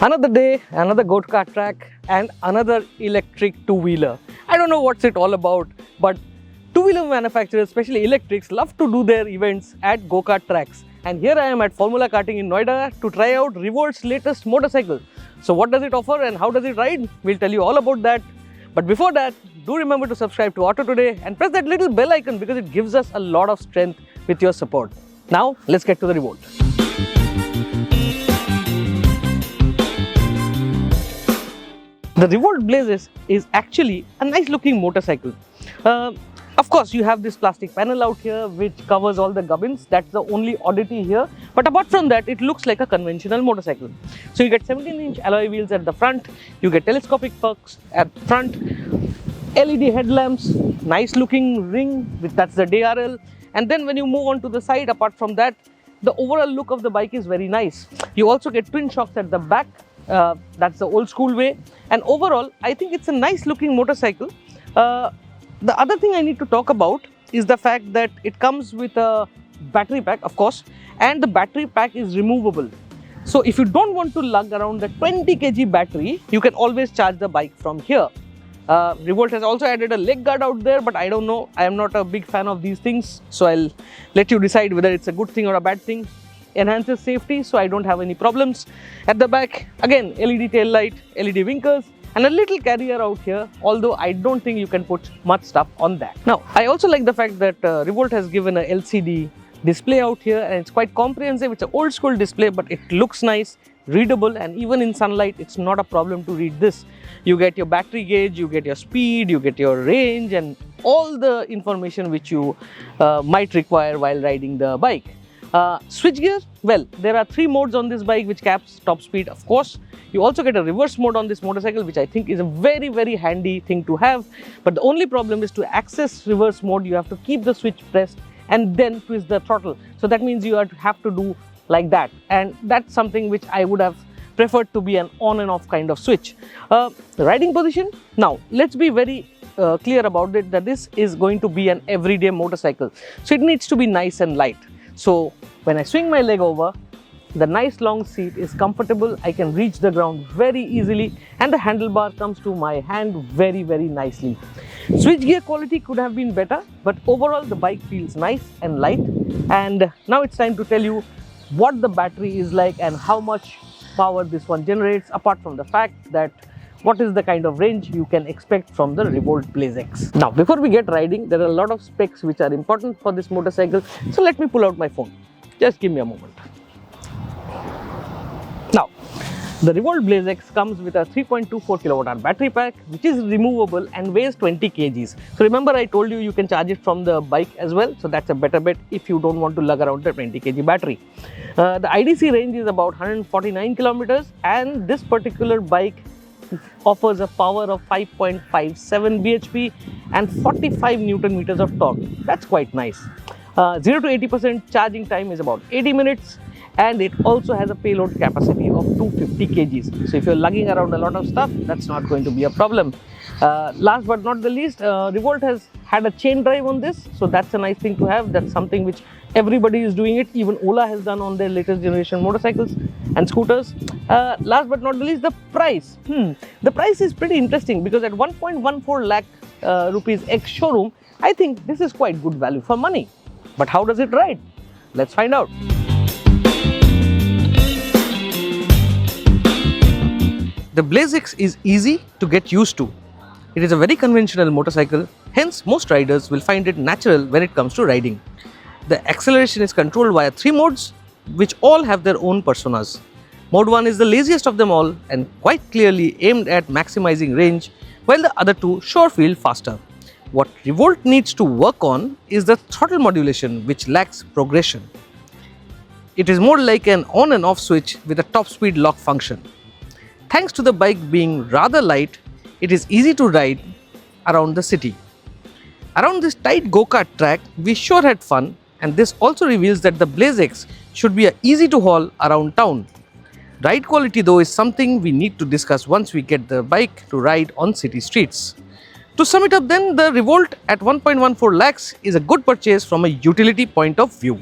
Another day, another go-kart track and another electric two-wheeler. I don't know what's it all about, but two-wheeler manufacturers, especially electrics, love to do their events at go-kart tracks. And here I am at Formula Karting in Noida to try out Revolt's latest motorcycle. So what does it offer and how does it ride? We'll tell you all about that. But before that, do remember to subscribe to AutoToday and press that little bell icon because it gives us a lot of strength with your support. Now, let's get to the Revolt. The Revolt Blazes is actually a nice looking motorcycle. Of course, you have this plastic panel out here which covers all the gubbins. That's the only oddity here. But apart from that, it looks like a conventional motorcycle. So you get 17-inch alloy wheels at the front, you get telescopic forks at front, LED headlamps, nice looking ring, that's the DRL. And then when you move on to the side, apart from that, the overall look of the bike is very nice. You also get twin shocks at the back. That's the old school way, and overall I think it's a nice looking motorcycle. The other thing I need to talk about is the fact that it comes with a battery pack, of course, and the battery pack is removable. So if you don't want to lug around the 20 kg battery, you can always charge the bike from here. Revolt has also added a leg guard out there, but I don't know, I am not a big fan of these things, so I'll let you decide whether it's a good thing or a bad thing. Enhances safety, so I don't have any problems. At the back, again, LED tail light, LED winkers, and a little carrier out here, although I don't think you can put much stuff on that. Now, I also like the fact that Revolt has given a LCD display out here, and it's quite comprehensive. It's an old school display, but it looks nice, readable, and even in sunlight, it's not a problem to read this. You get your battery gauge, you get your speed, you get your range, and all the information which you might require while riding the bike. Switch gear, well, there are 3 modes on this bike which caps top speed, of course. You also get a reverse mode on this motorcycle, which I think is a very handy thing to have. But the only problem is to access reverse mode, you have to keep the switch pressed and then twist the throttle. So that means you have to do like that, and that's something which I would have preferred to be an on and off kind of switch. The riding position, now let's be very clear about it that this is going to be an everyday motorcycle. So it needs to be nice and light. So when I swing my leg over, the nice long seat is comfortable. I can reach the ground very easily, and the handlebar comes to my hand very nicely. Switch gear quality could have been better, but overall the bike feels nice and light. And now it's time to tell you what the battery is like and how much power this one generates, apart from the fact that what is the kind of range you can expect from the Revolt Blaze X. Now, before we get riding, there are a lot of specs which are important for this motorcycle. So let me pull out my phone. Just give me a moment. Now, the Revolt Blaze X comes with a 3.24 kWh battery pack, which is removable and weighs 20 kgs. So remember, I told you can charge it from the bike as well. So that's a better bet if you don't want to lug around the 20 kg battery. The IDC range is about 149 kilometers, and this particular bike offers a power of 5.57 bhp and 45 Newton meters of torque. That's quite nice. 0 to 80% charging time is about 80 minutes, and it also has a payload capacity of 250 kgs. So if you're lugging around a lot of stuff, that's not going to be a problem. Last but not the least, Revolt has had a chain drive on this, so that's a nice thing to have. That's something which everybody is doing it. Even Ola has done on their latest generation motorcycles and scooters. Last but not the least, the price. The price is pretty interesting because at 1.14 lakh rupees ex showroom, I think this is quite good value for money. But how does it ride? Let's find out. The Blaze X is easy to get used to. It is a very conventional motorcycle, hence most riders will find it natural when it comes to riding. The acceleration is controlled via 3 modes, which all have their own personas. Mode 1 is the laziest of them all and quite clearly aimed at maximizing range, while the other 2 sure feel faster. What Revolt needs to work on is the throttle modulation, which lacks progression. It is more like an on and off switch with a top speed lock function. Thanks to the bike being rather light, it is easy to ride around the city. Around this tight go-kart track, we sure had fun, and this also reveals that the Blaze X should be easy to haul around town. Ride quality though is something we need to discuss once we get the bike to ride on city streets. To sum it up then, the Revolt at 1.14 lakhs is a good purchase from a utility point of view.